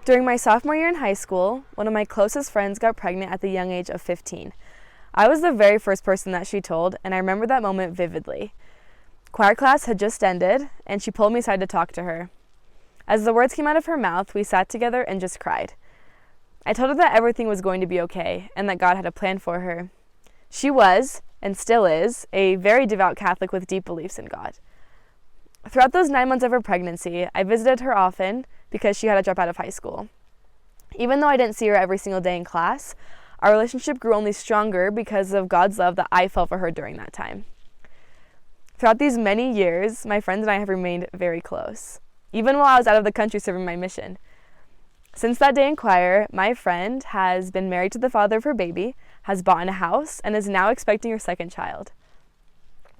During my sophomore year in high school, one of my closest friends got pregnant at the young age of 15. I was the very first person that she told, and I remember that moment vividly. Choir class had just ended, and she pulled me aside to talk to her. As the words came out of her mouth, we sat together and just cried. I told her that everything was going to be okay, and that God had a plan for her. She was, and still is, a very devout Catholic with deep beliefs in God. Throughout those 9 months of her pregnancy, I visited her often because she had to drop out of high school. Even though I didn't see her every single day in class, our relationship grew only stronger because of God's love that I felt for her during that time. Throughout these many years, my friends and I have remained very close, even while I was out of the country serving my mission. Since that day in choir, my friend has been married to the father of her baby, has bought a house, and is now expecting her second child.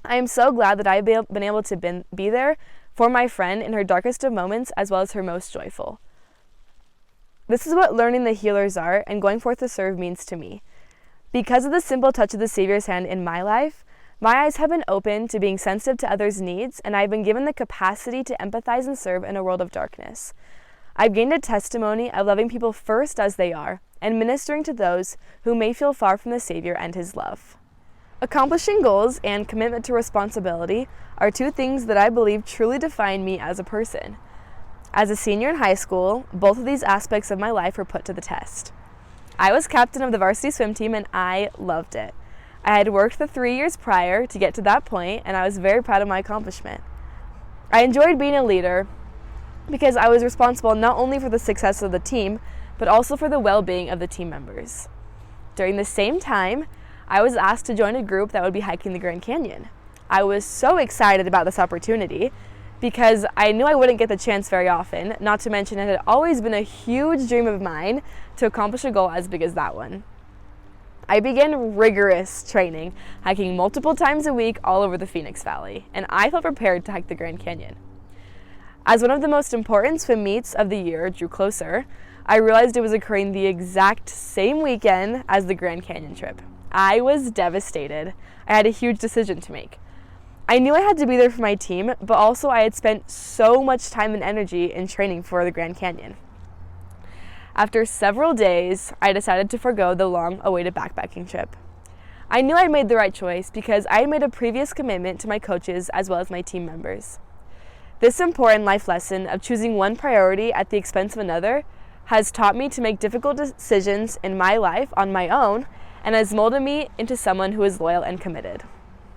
I am so glad that I've been able to be there for my friend in her darkest of moments as well as her most joyful. This is what learning the healer's art and going forth to serve means to me. Because of the simple touch of the Savior's hand in my life, my eyes have been opened to being sensitive to others' needs, and I've been given the capacity to empathize and serve in a world of darkness. I've gained a testimony of loving people first as they are, and ministering to those who may feel far from the Savior and His love. Accomplishing goals and commitment to responsibility are two things that I believe truly define me as a person. As a senior in high school, both of these aspects of my life were put to the test. I was captain of the varsity swim team, and I loved it. I had worked the 3 years prior to get to that point, and I was very proud of my accomplishment. I enjoyed being a leader because I was responsible not only for the success of the team, but also for the well-being of the team members. During the same time, I was asked to join a group that would be hiking the Grand Canyon. I was so excited about this opportunity because I knew I wouldn't get the chance very often, not to mention it had always been a huge dream of mine to accomplish a goal as big as that one. I began rigorous training, hiking multiple times a week all over the Phoenix Valley, and I felt prepared to hike the Grand Canyon. As one of the most important swim meets of the year drew closer, I realized it was occurring the exact same weekend as the Grand Canyon trip. I was devastated. I had a huge decision to make. I knew I had to be there for my team, but also I had spent so much time and energy in training for the Grand Canyon. After several days, I decided to forego the long-awaited backpacking trip. I knew I'd made the right choice because I had made a previous commitment to my coaches as well as my team members. This important life lesson of choosing one priority at the expense of another has taught me to make difficult decisions in my life on my own and has molded me into someone who is loyal and committed.